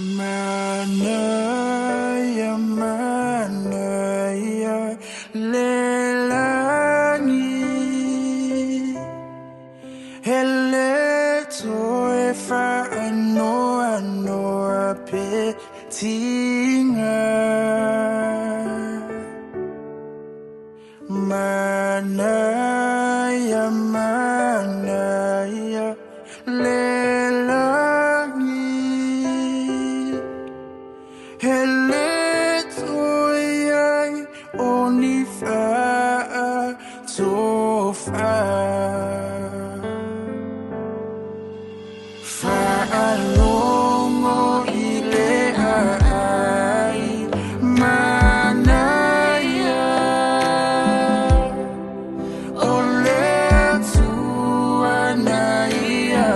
Manaya, manaya, lelangi. Hele toe fa ano petinga. Manaya, manaya, lelangi. Hele toyai onifa tofa. Fa'alongo ile ai manaya. Ole tuanaya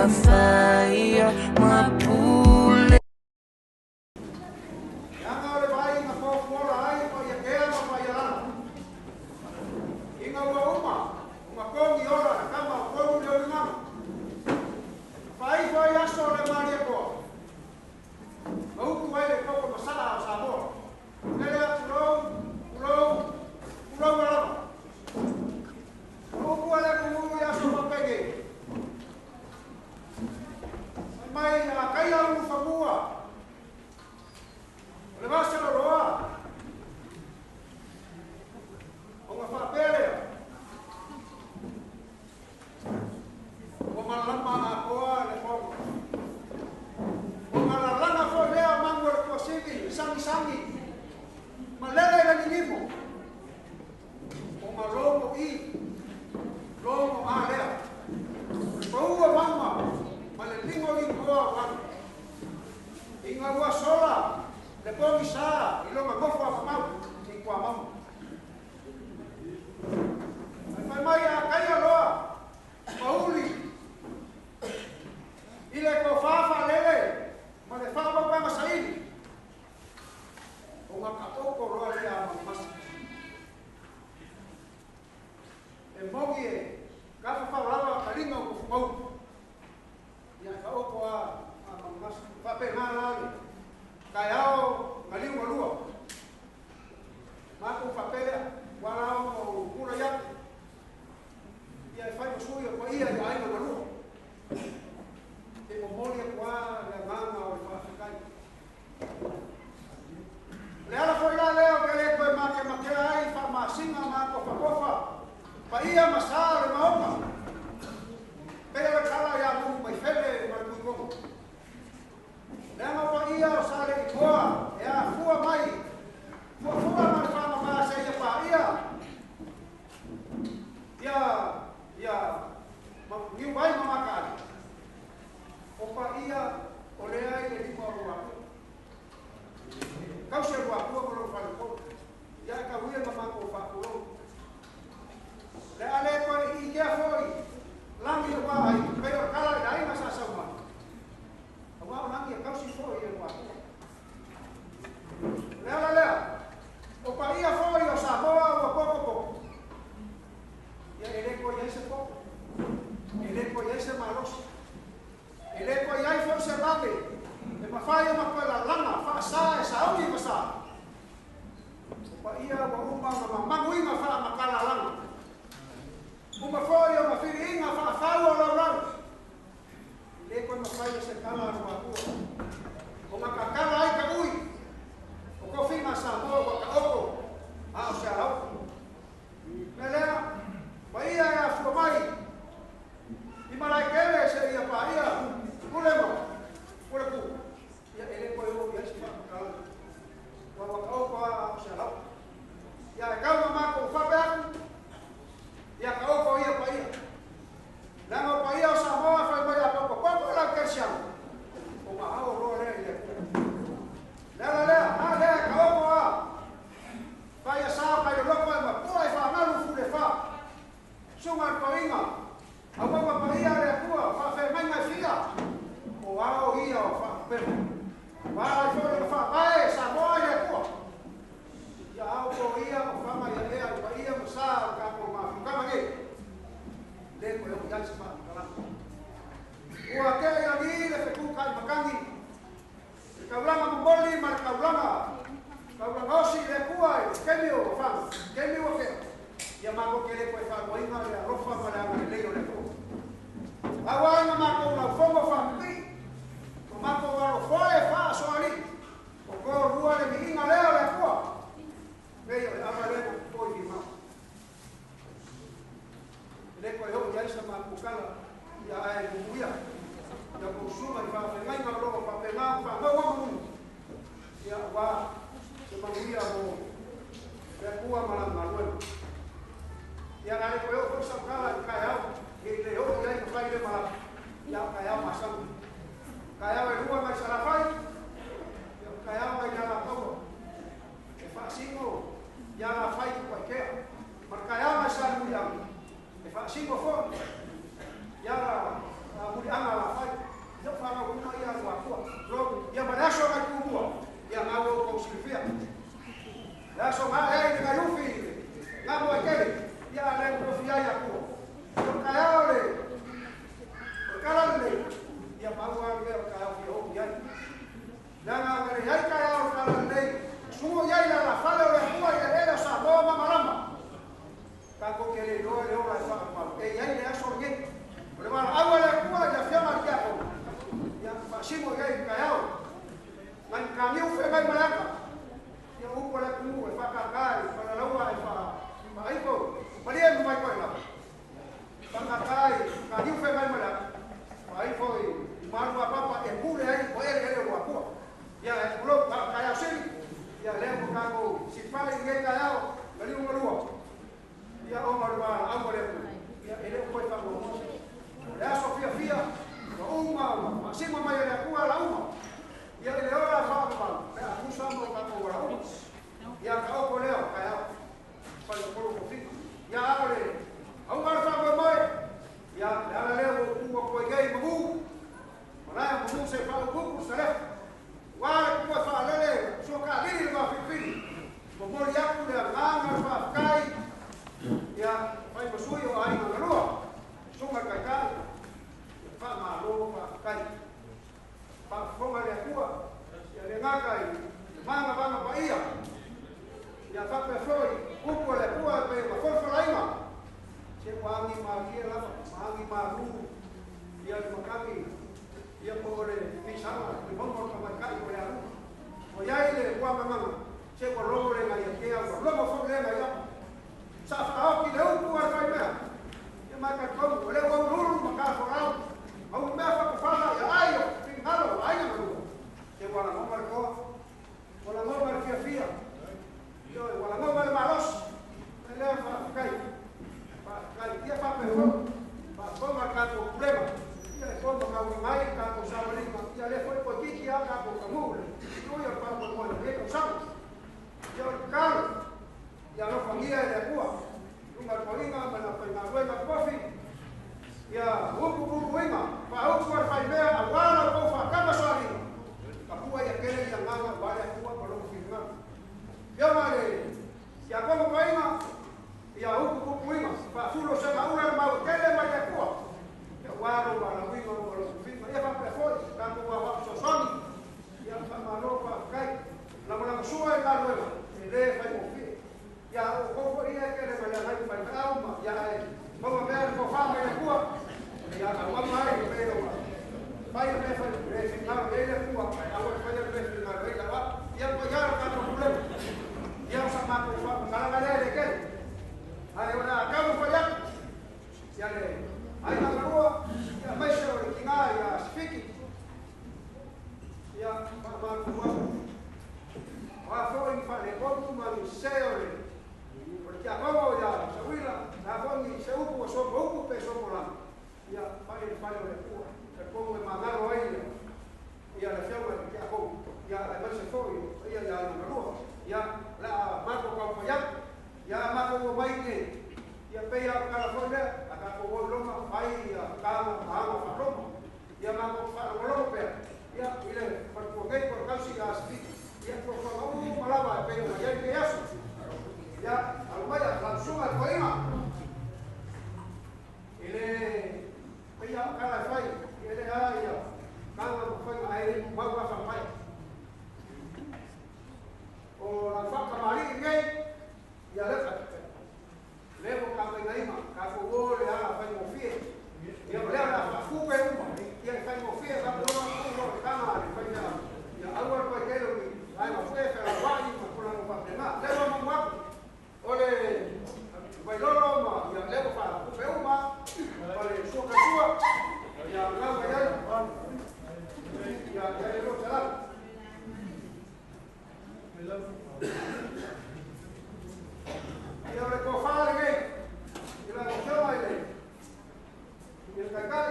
faya mapule. Sangi, malele na nilimo, o malongo I, longo alea, paua mama, malelingo lingoa wan, inga ua sola, le pongi saa, ilonga kofo a mamau, ingwa mamu. Ai mai a kaya loa, pauli, ile ko fafa lele, male fafa panga saini. O makatoko roa lea mamasi. E mogi e kafa whaurava karinga o kufumau. Ia kaoko a mamasi. Whape ngā rāri. Kai ao ngaliu malua. Mako whapelea. Warao o kura iate. Ia e whai masui o pa ia i aina malua. E momoli e kua lea nganga o i whaafikai. Le ala foi la leo que le koe make ai fa masinga mako fa kofa. Pa ia masale maoma. Pero le kala ya mu mai fele ma ku ko. Le ama pa ia o sale i koa e a fua mai. Fua ma fa ma se ia pa ia. Ia ma ni vai ma makali. O pa ia o le ai le ko ro. Kau se rua kua moro whanako. Ia ka huia mamako whakuro. Le ale koe I kia foi. Langi o wahai. Peo kala e daima sa sauma. A wao langi e kausi foi e rua kua. Le ala lea. O pa ia foi o sa moa o poko poko. Ia ele koe ese poko. Ele koe ese marosi. Ele koe ai foi se rame. E mawhai ma koe la lana, whaasa e sa auni masa. Pa ia wa uma ma mangui ma wha makala lana. Uma whai o ma whiri inga wha whau o lau lau. Le koe mawhai e se kala rua kua. O ma kakala ai ka ui. O ko whina sa moa wa ka oko. A o se arau. Me lea, pa ia e a fua mai. I malai kele se ia pa ia. Kulema. Kule ku. Ia ele koe o ia si whakakala. Wa wakaopa a se arau. Ia e kauna mako whape aku. Ia ka opo ia pa ia. Langa sala ya ai buia ya kusuma fa ngai ngalo pa penga pa ngau ya wa semanguia mo ya kuwa malam maluan ya ngai ko sakala kaya ile yo ya ko fai le malam ya kaya masam kaya wa mai salafai ya kaya wa ya ko e fa singo ya la fai ko ke markaya masam ya e fa singo fo ya muri anga la fai yo fa na una ya wa ko ya manasho ka kubwa ya ngalo ko silfia la so ma ni ngayufi ngamo ekele ya le profia ya ko kaya ole kalale ya bawa ya kaya yo ya na ngare ya kaya kalale sumo ya la fale ole ko ya era sa bomba malamba ka ko kele do le ora sa pa e ya le aso nge ole ma agua le ko ya fiama ya ko ya fasimo ya kaya man kamiu fe mai malaka ya upo la kumu fa ka kai fa la lawa fa ai ko palia mai ko la Pangkakai, kadi fe mai mala. Ai foi, maru apa e pure ai ko ele wa ko. Ya belum kaya sini. Ya lemo kago si pale ngai kaya, bali ngoro. Ya omar ba amore. Ya ele ko fa mo. Ya Sofia fia, uma, masimo mai ele ko la uma. Ya ele ora fa ba. Ya kusamo ka ko la uma. Ya ka ko leo kaya. Pa ko ko fi. Ya abre au ngara fa mai ya ala leo ku ko gai mabu mara mabu se fa ku sare wa ku fa lele so ka diri ma fi mo mo ya ku da ngara fa kai ya fai mo suyo ai ma ro so ma kai kai fa ma ro fa kai fa fo ma le ku ya le ngakai manga banga pa ia ya fa pe foi ku le ku pe ma fo fo lai ma wangi magia lah, wangi maru, dia makami, dia boleh misalnya, di bawah kemakan boleh aku, boleh ini buat memang, saya boleh boleh ngaya dia, boleh mau boleh ngaya, saya tahu kita itu buat apa ya, dia makan kau boleh mau dulu makan orang, mau berapa kepala ya ayo, tinggal ayo dulu, saya boleh ngomong kau, boleh ngomong via, boleh ngomong malas, boleh kai. Dia fa pero fa forma ka problema dia le forma ka mai ka ko sa wali ka dia le foi ko kiki aka ko kamu no yo pa ko mo le ko sa yo kar ya no familia de kuwa unga ko inga mana pa na wena kofi ya huku buruima fa huku fa ime awala ko fa kama swali ka kuwa ya kele ya nganga bale kuwa ko lo firma yo male ya ko ko inga ya huku kuima fa fulo sama una mau kele mai ya kuwa ya waro wala wingo wala kufinga ya pa foi tanto wa so son ya fa malo pa kai la mala suwa ka luego le fa mo fi ya ko ko ia kele mai la fa calma ya vamos ver ko fa mai kuwa ya wa mai pero vai me fa le final ele kuwa agora vai le final ele va ya ko ya ka problema ya sama ko fa kala kala ke ai ora acabo falhar ya le ai na rua ya mexe o que ya speaking ya para foi fale como uma seore porque acabo ya seguila na foi se upo so upo peso por lá ya fale de rua é como mandar o aí ya la fiama que acabo ya a ver se foi ya na rua ya la marco com ya mako mai ke ya pe ya kala fole aka ko loma pai ya kala hawa fa loma ya mako fa loma pe ya ile por porque por causa ya así ya por favor palabra pe ya que eso ya almaya la suma coima ile pe ya kala fai ile ya kala fai ai magua fa fai o la fa kamari ngai ya levo kama inaima kafu wole ala fanya ofie ya leo na fupe uma ya fanya ofie kama leo kama alifanya ya awal kwa kero ni ai mafefa la wani kuna mapema leo mambo hapo ole wailolo ma ya levo fa fupe uma wale soka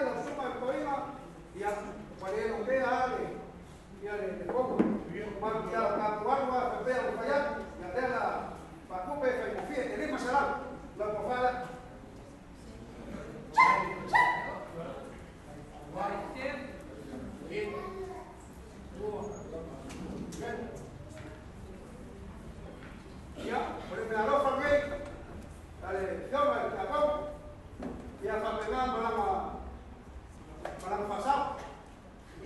y la suma del poema, ya, para lo que haga, ya le pongo, para que la cuarta, para ver lo que haya, ya de la, para que me confíe, que ni más será, la cofala. Ya, por el menor familia, dale, yo me acabo, ya para pegar para pasar,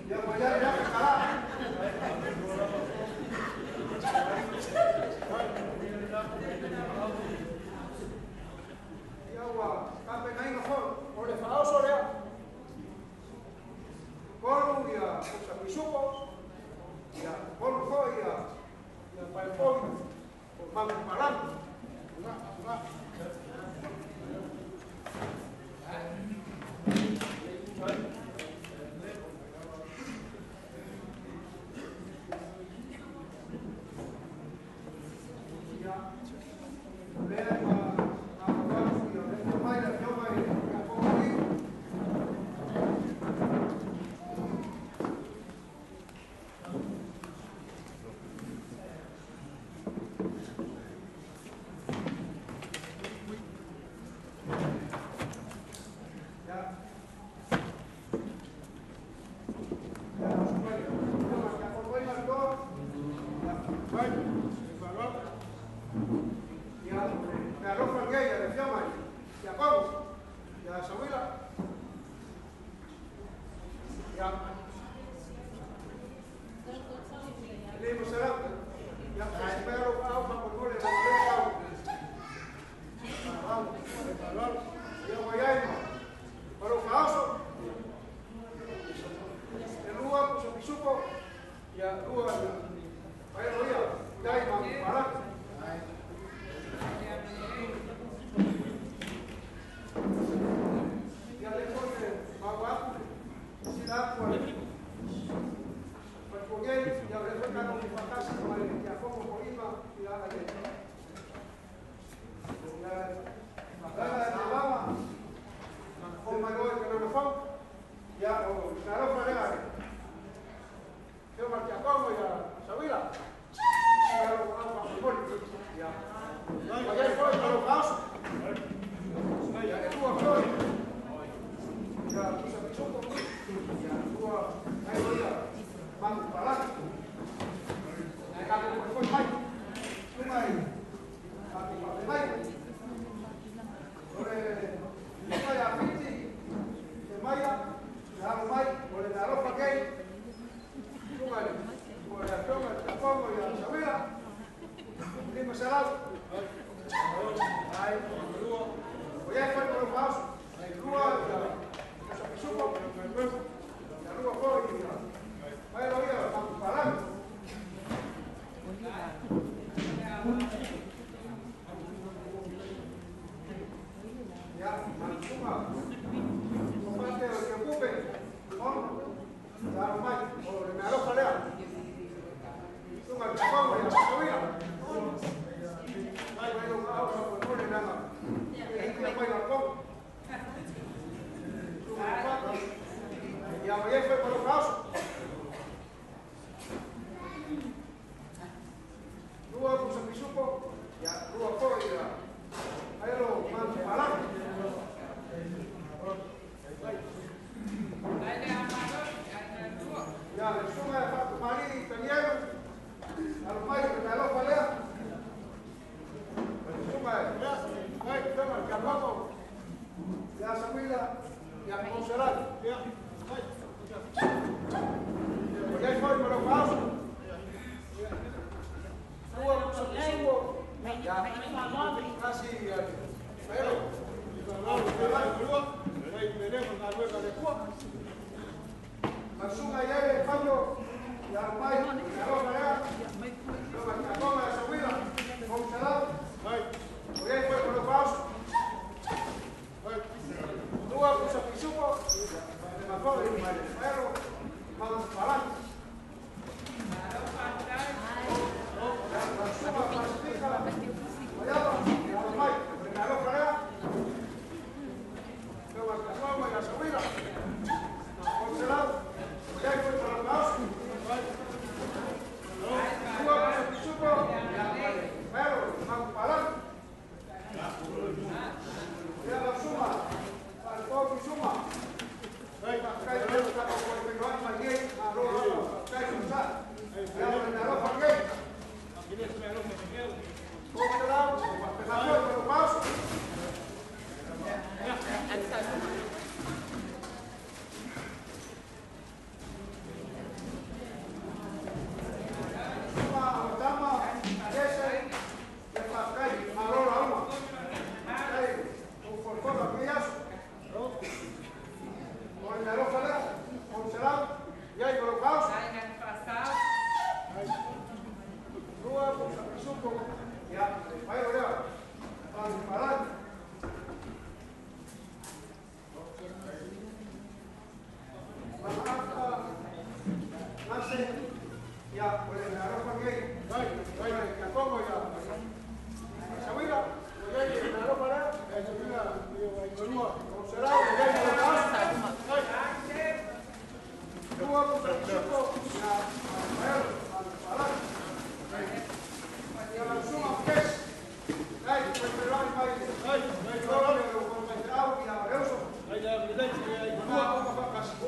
ya voy a escalar. Ya agua, campe ahí mejor, por el fao soleado. Con ya, pues mi supo, ya, con ya, para el pollo, pues vamos parando. Ya, boleh naruh pakai. Baik, ya pongo ya. Sabila, boleh naruh pada. Sabila, semua. Será, dua cukup. Ya, alat. Ya langsung apes. Baik, perlahan baik. Baik, kalau konsentrasi ya harus. Ada dua apa kasih.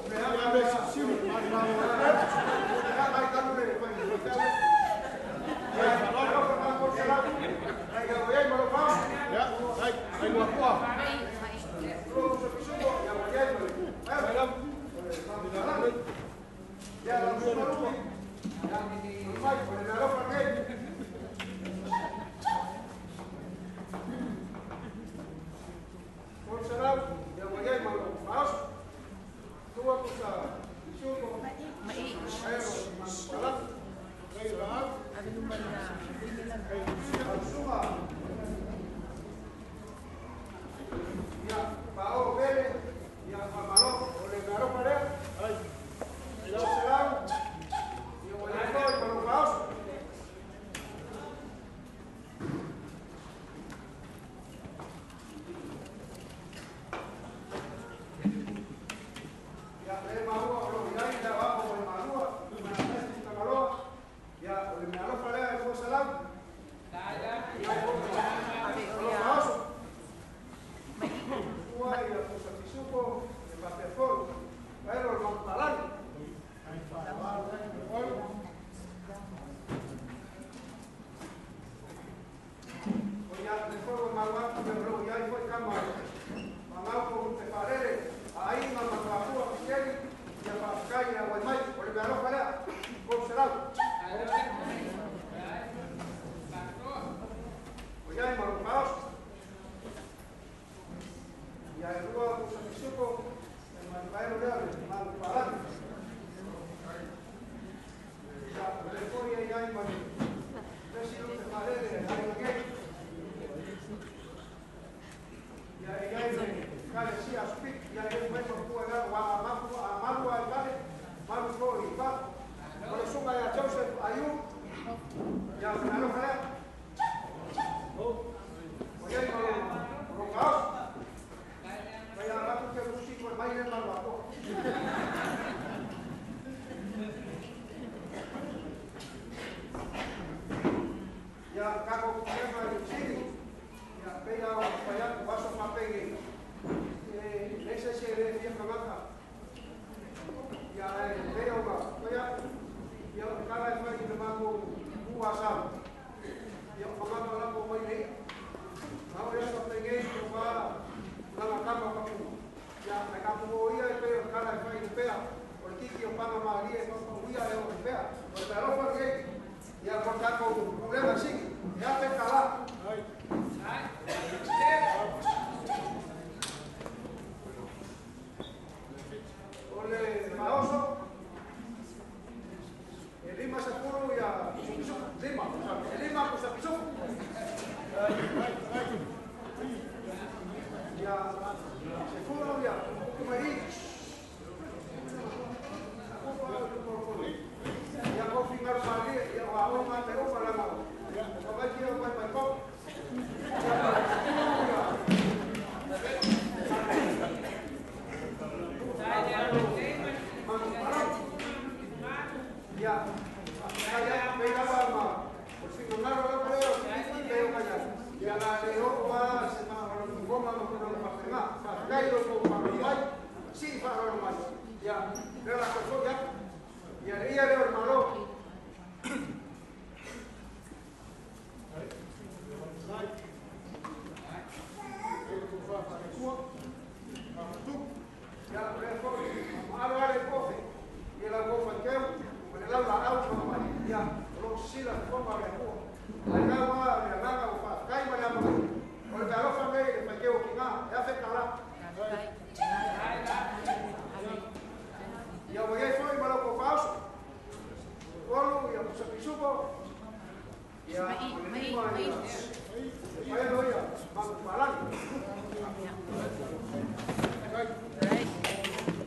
Ya,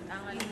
Ang alin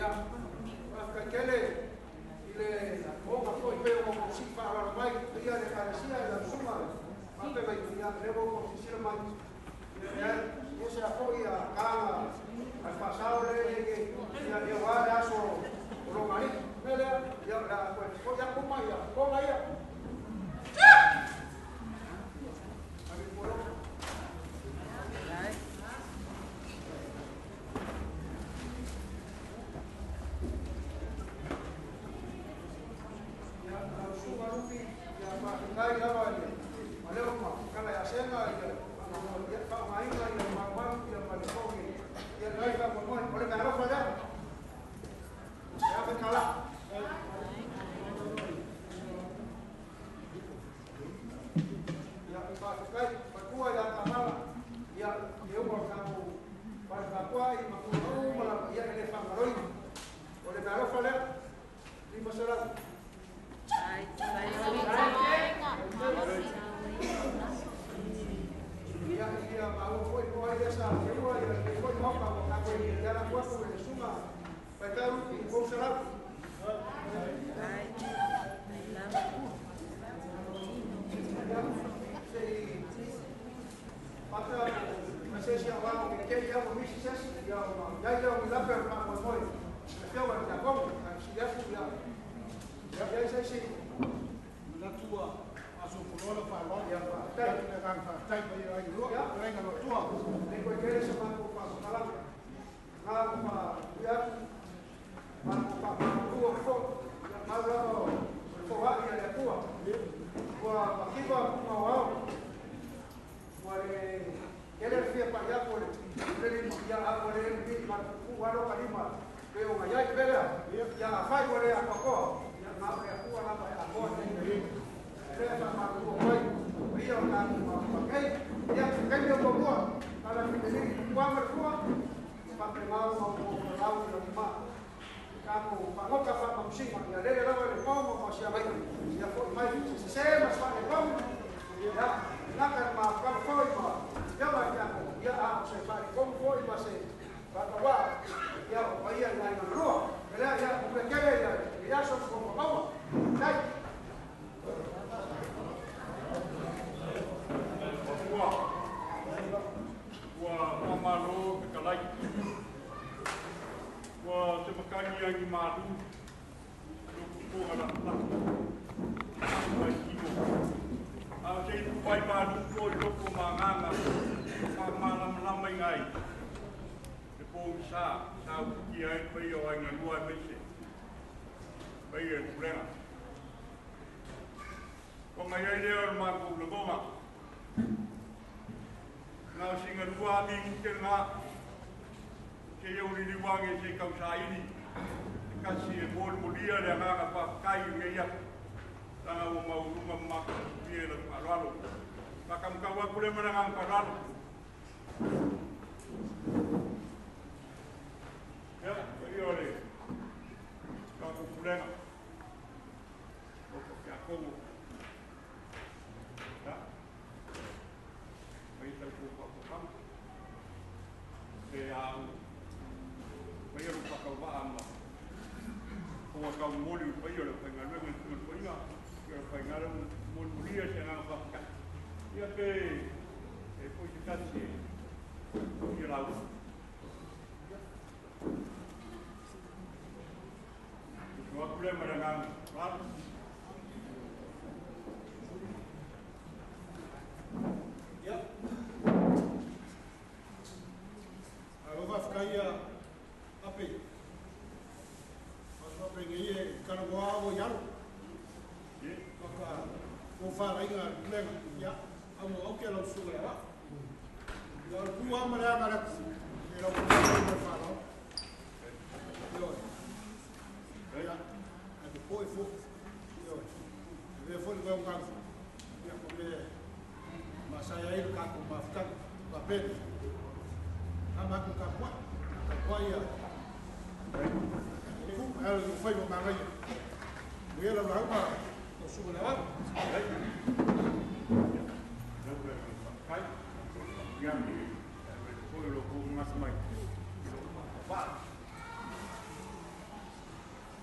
Ya, kakele ile onga foi pero como si para la mai dia de parecía la suma más de 20 ya luego como si mai ese apoyo al pasado que ya llevar a su lo marido ya la pues ya como ya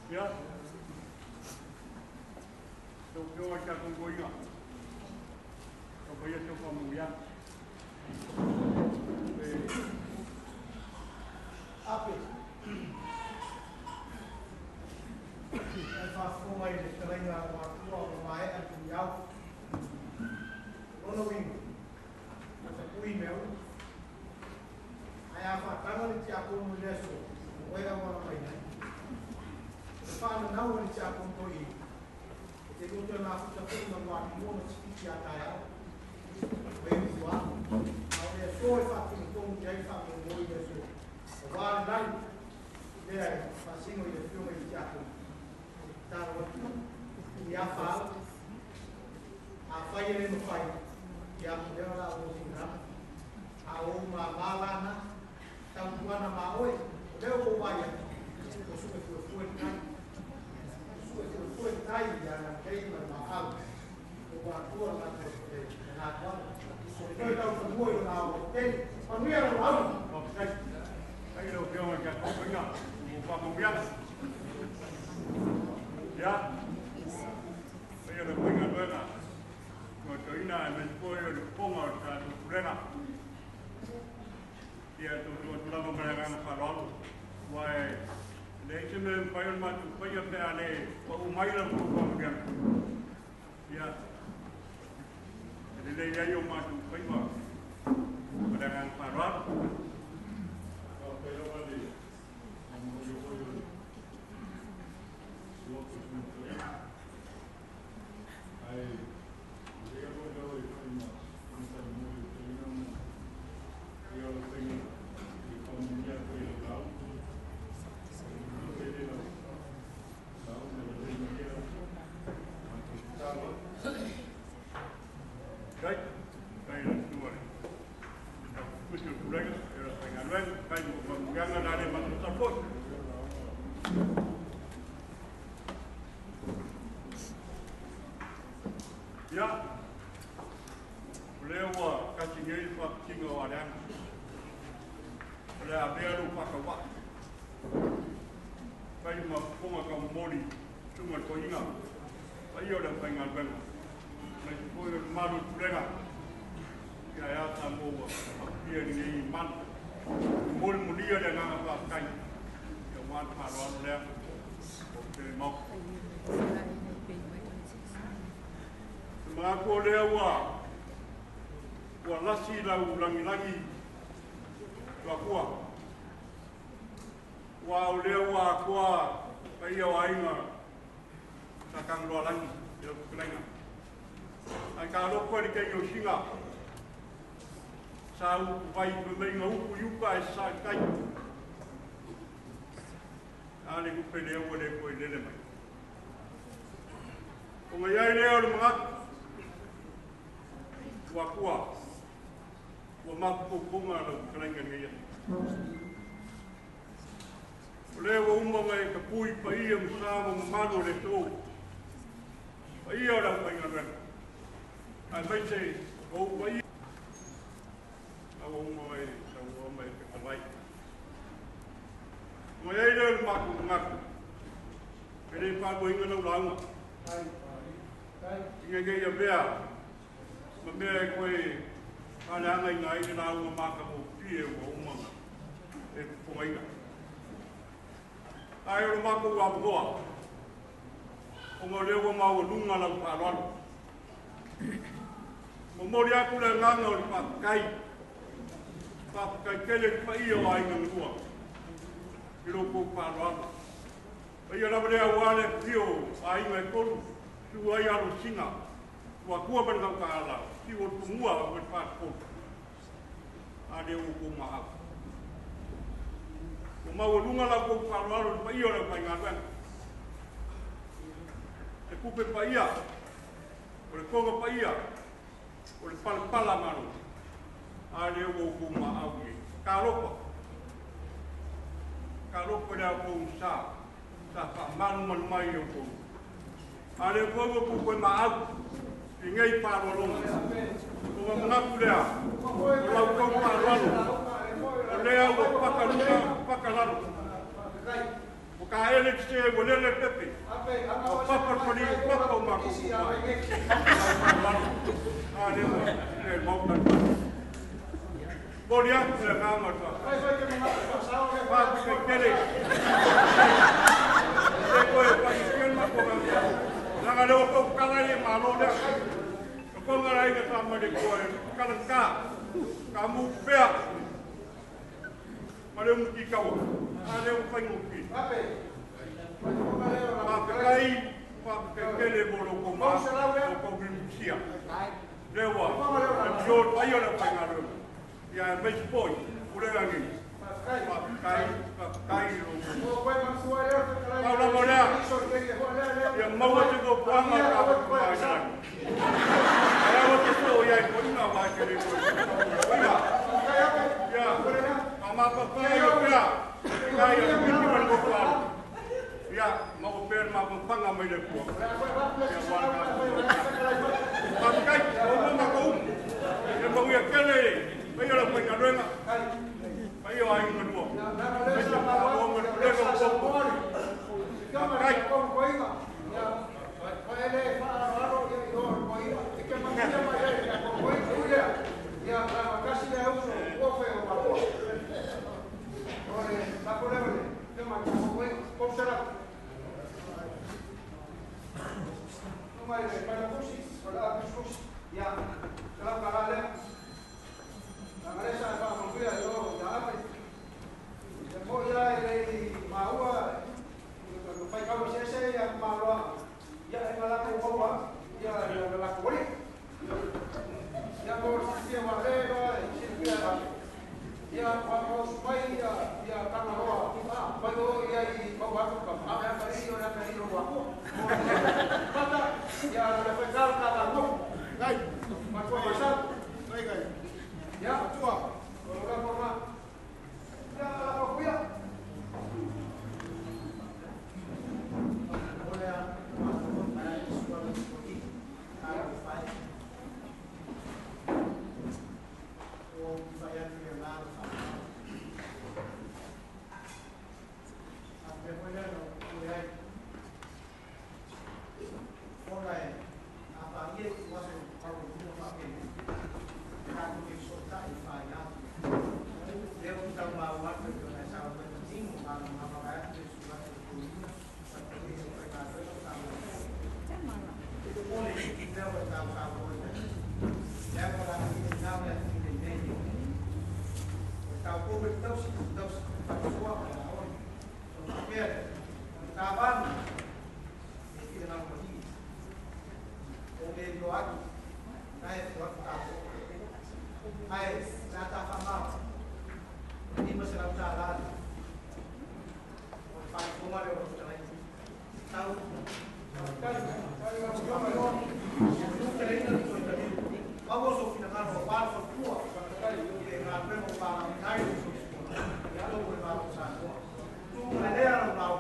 Ya. So kau akan tunggu ingat. Kau bayar tu kamu ya. Ape. Ai fa fo mai de trainga wa tua mai a tu yau. Ono wing. Ata kui meu. Ai a fa tanga ni tia ko mo leso. Oi a wa mai nai. Fa na na wa ni tia ko to i. Te ko te na fu ta ko na wa mo mo ti tia ta ya. Wei wa. Au le so e fa ki ko mo jai fa mo mo i leso. Wa nai. There, passing with the few minutes after that, we are found. A fire in the fire. Yamudera was in her. Auma Malana, Tamuana Maoi, Leo Wire, was with the foot night. With the foot night, and taking my house. The one who are not one. So, we go out the wood now. But we are around. Aí eu tenho que acompanhar o familiar. Já? Aí eu venho agora. Eu estou indo a escolher o pão ao chá do Purena. E eu estou lá no Braga falando. Vai, deixa-me para o mato, para ir até ali, o mais lá para o familiar. Já? Ele aí o mato, para ir para Braga falando. Ya, beliau kasih dia pak tinggal ada, beliau lupa kawat, kayu mampu makam mori, cuma kau ingat, ayo dah pengal pengal, macam kau malu mereka, kaya tamu dia ni iman, mul mulia dengan apa kain, kawan paruan dia, okey mau. Mga ko lea wa lasi lau langi wa kua. Wa o lea wa kua kai o ainga takang loa langi ila kukulenga. Ai ka loko ni kei o singa. Sa uku vai kumenga uku yuka e sa kai. Ale kupe lea wa le koe lele mai. O mai ai lea o le mga wakua, wamapu kunga lo kelengan ngaya. Lewa umma mai kapui pa ia musama mamano le to. Pa ia ora pa inga ren. Ai mai se o pa ia. Awa umma mai sa umma mai kapalai. Mai ai le maku ngaku. Pere pa ko inga no launga. Inga ngaya bea. Mamea koe kane angai ngai ni nā unga maka mo pie wa umanga e kupungaina. Ai oro maka ua mgoa. O ngā rewa mau lunga lau pārwanu. Mo mori aku le nganga o li pāpakai. Pāpakai kele pa ia o ainga ngua. I roko pārwanu. Ai ara rea wale pio ainga e kolu. Tu ai aro singa. Wa kua ban kau kala, ki o tumua o pa ko. Ade o ko ma. O ma o lunga la ko pa lo pa io le pa ngana. E kupe pa ia. O le konga pa ia. O le pala mano. Ade o ko ma au ye. Ka lopa. Ka lopa le ko sa. Sa pa man mai o ko. Ade ko ko ma au. Ingai pārolonga. O ma mangaku lea, o lau kau pārolo. O lea o pakalunga, pakalaro. Kaele se wolele pepe. O papa poni papa ma ko. Ale le mauta. Bolia le ngama ta. Pa ke kele. Le ko e pa ke ma ko ma. La le ko kala le malo le. Ko ngara ina ta ma de ko e kala ka. Kamu pea. Mare mu ki kawa. Ale u fa nguki. Pakai kele bolo koma ko bimsia lewa jor ayo na pangaro ya match point ure lagi pakai lo kalau boleh yang mau juga puang apa aja saya waktu itu ya pun nak baca ni ya mama pakai ya kayak ini berbuat ya mau pen mau pangam mai le ko ya warga pakai mau mau ya mau ya kele ayo la pengaruena ayo ai ngadu ayo mau ngadu le ko pakai ya ele para ya yo coima que mantenha mais ya casi le uso ofe o papo ore la colore que más como será para fusi, para fusi, ya, kalau kalah, kamera saya pak mungkin yo, ya apa? Mau ya ini mau, kalau kalau saya yang mau, ya malah mau bawa, ya malah boleh, ya mau sih malah, ya mau supaya ya kamera, baru ya bawa apa kali orang kali bawa. Ya lepas kata kamu, guys, macam macam, guys, ya tua, orang pernah, ya apa ya? Boleh masuk pada sekolah seperti kalau fight, oh saya tidak lalu sama, apa boleh boleh. Oleh apa ia masuk kalau kita pakai kalau kita sudah ifanya dia kita mau waktu dengan sama penting kalau apa kayak itu sudah terjadi seperti itu mereka itu sama itu boleh kita bersama-sama ya kalau kita tahu yang kita ini tahu betul semua orang tapi kapan kita nak pergi Oke doa, naik doa tahu, naik data kamar, ini masalah jalan, pakai rumah dia orang jalan, tahu, bawa sofi nak kalau bawa sofi tua, dia nak pergi bawa naik sofi, dia tu boleh bawa sana, tu ada orang bawa,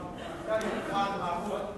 bawa bawa.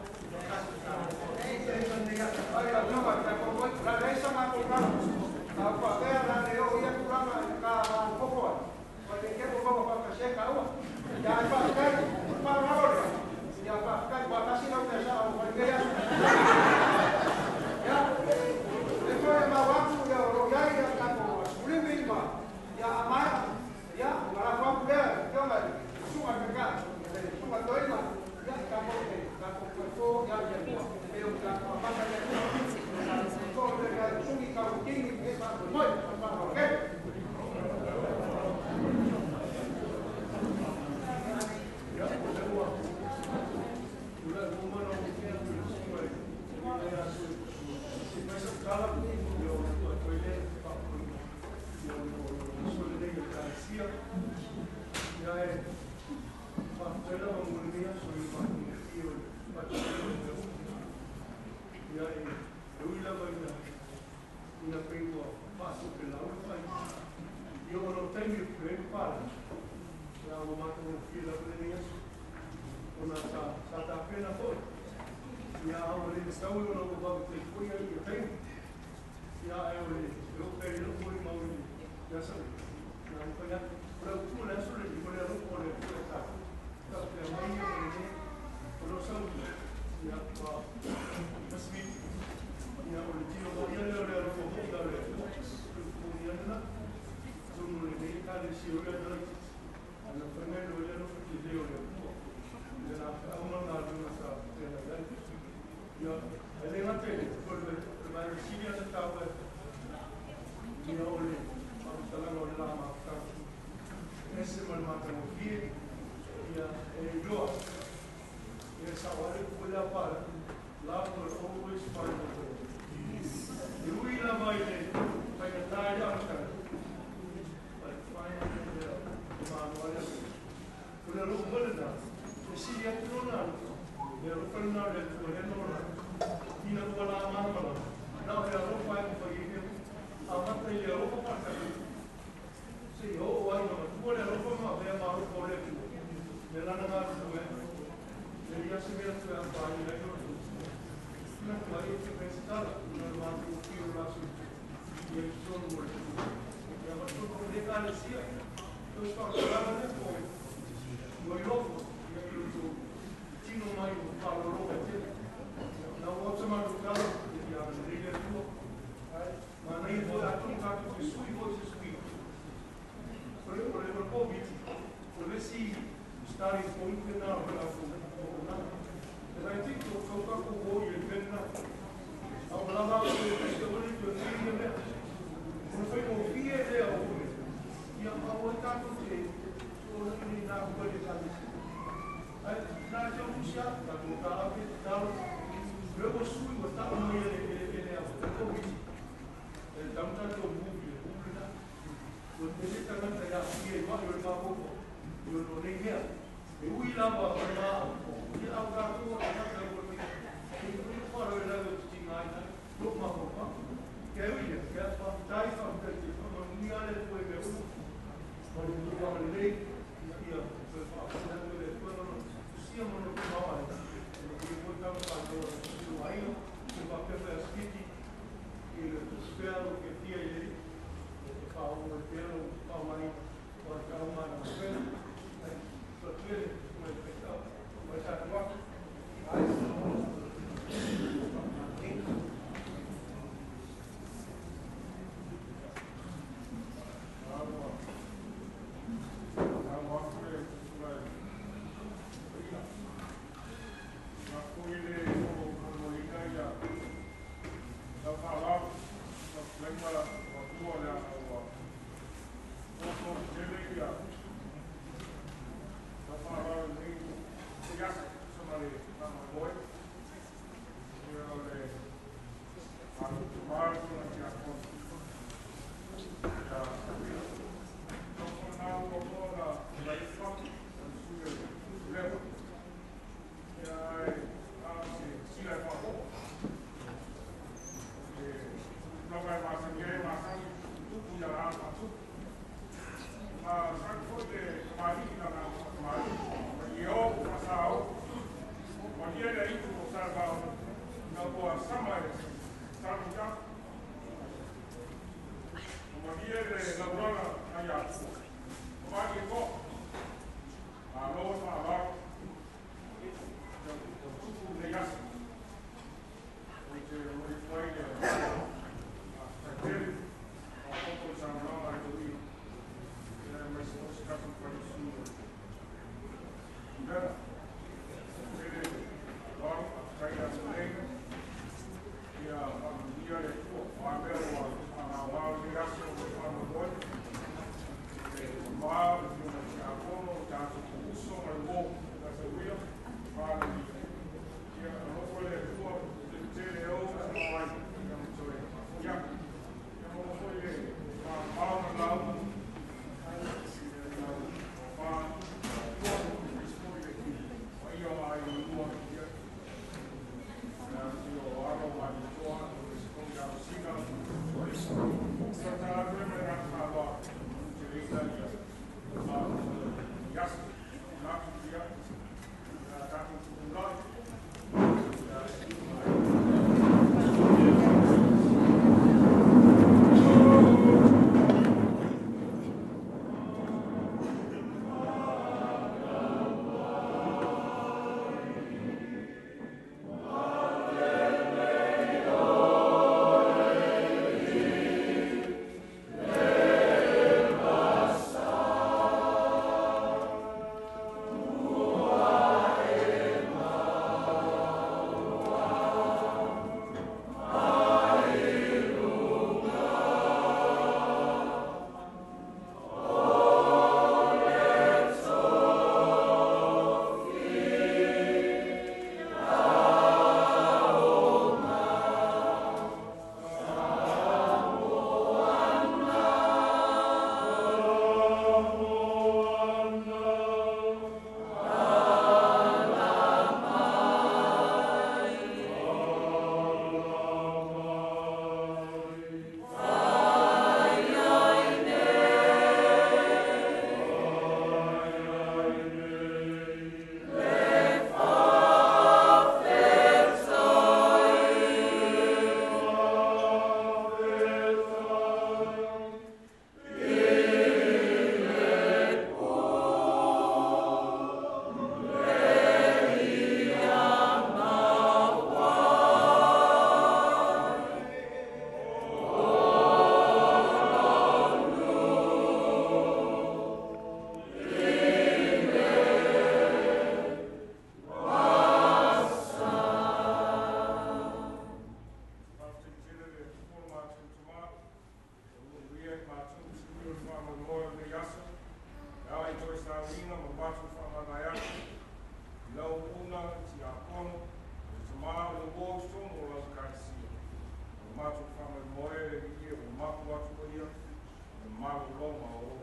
Maru Roma o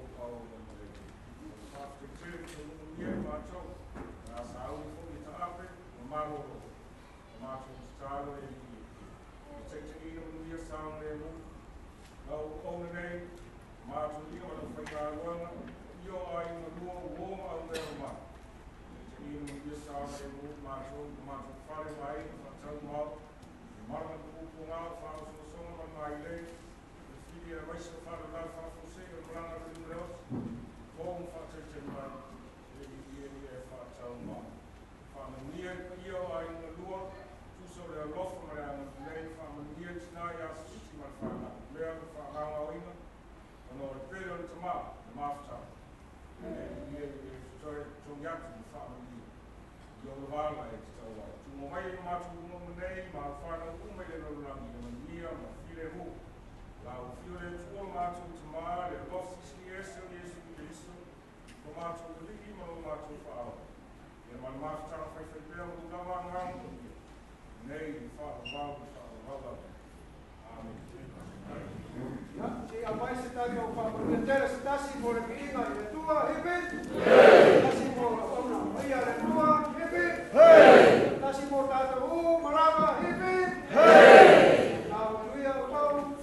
Pafte Kiri Kunia Macho, Asau Fumi Tape, Maru Macho Stalo, Technique Munia Sound Level, no Onay, Macho Lima, the Fayarwana, you are in the warm out there, Ma. Technique Munia Sound Level, Macho Fari Vai, Fatal Mouth, Marman Kupunga, Fasu Soma, Maile. Dia race of father life for say and run out in the house. Home for church man. The father mom. From near Pio in the Lua, two so they are lost from around the name from near Snaya, my father. Where the father Oina, and all the period to mouth, the master. And then here is sorry to Yaki family. Yovala is to Mumay Matu Mumay, my father, who made it around the year, my feel who. Now, if you're in Mato tomorrow, they're lost 6 years, 7 years in the list. For Mato, the email Mato for our. And my master, if I fail, will go around. Nay, Father, Father. Amen. Si amai se tayo pa pagkatera sa tasi mo rin iinga i tua, hipin? Tasi mo ona, maya rin tua, hipin? Tasi mo tato marama, hipin? Now, tuya upau,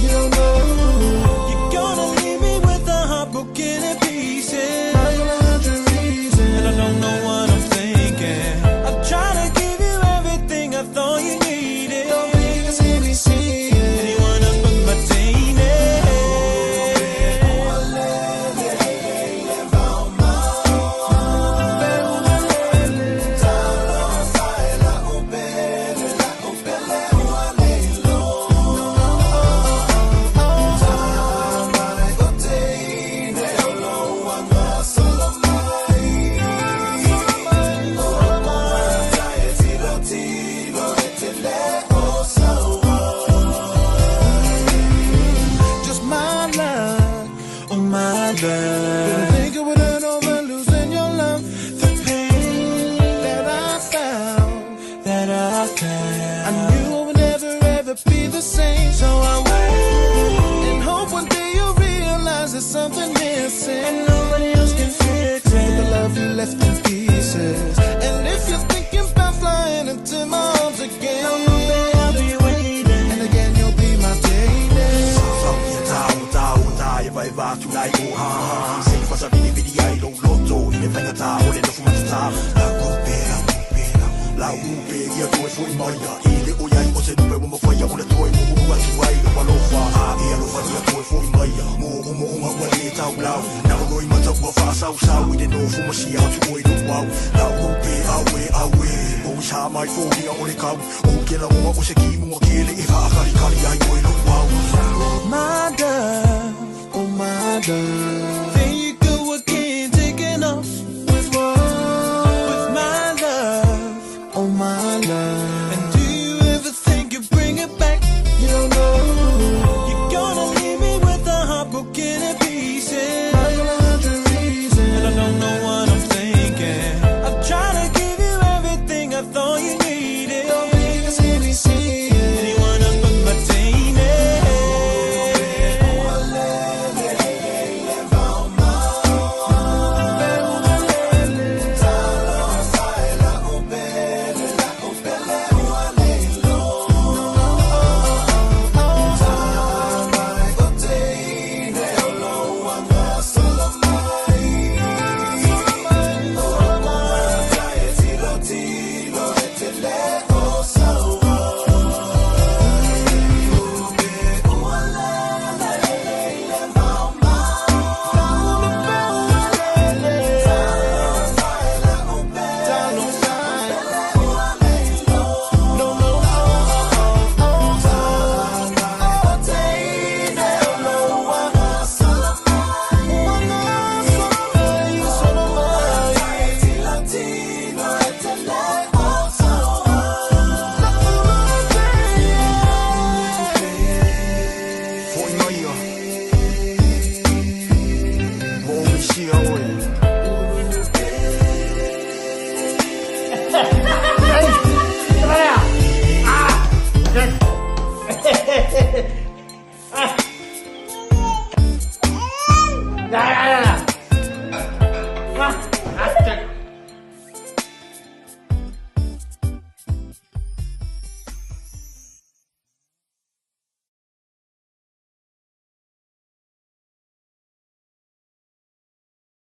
you don't know you're gonna leave me with my love. Think it would hurt over losing your love. The pain that I found, I knew I would never ever be the same. So I wait and hope one day you'll realize there's something missing and nobody else can fix it. The love you left in pieces. And if you're thinking about flying into my arms again, I'll be waiting. And again you'll be my baby. Vai va tu lai o ha sei fa sa vini vidi ai lo loto ne venga ta o le no fuma ta la upe ia tu foi mai ile o ia o se no mo foi o le toi mo wa tu vai lo lo fa ia lo fa ia tu foi mai mo wa le ta blau na go i mata wa fa sa sa we de no fuma si a tu oi lo wow la upe awe o sa mai fo ia o le kau o ke la o se ki mo ke le e va kali ai oi lo wow my love. Oh my love, there you go again, taking off with what? With my love, oh my love. And do you ever think you bring it back? You don't know. You're gonna leave me with a heart broken in pieces. I got 100 reasons, and I don't know what I'm thinking. I'm trying to give you everything I thought you needed. Don't make us see me see it. Anyone else but my team. Dạ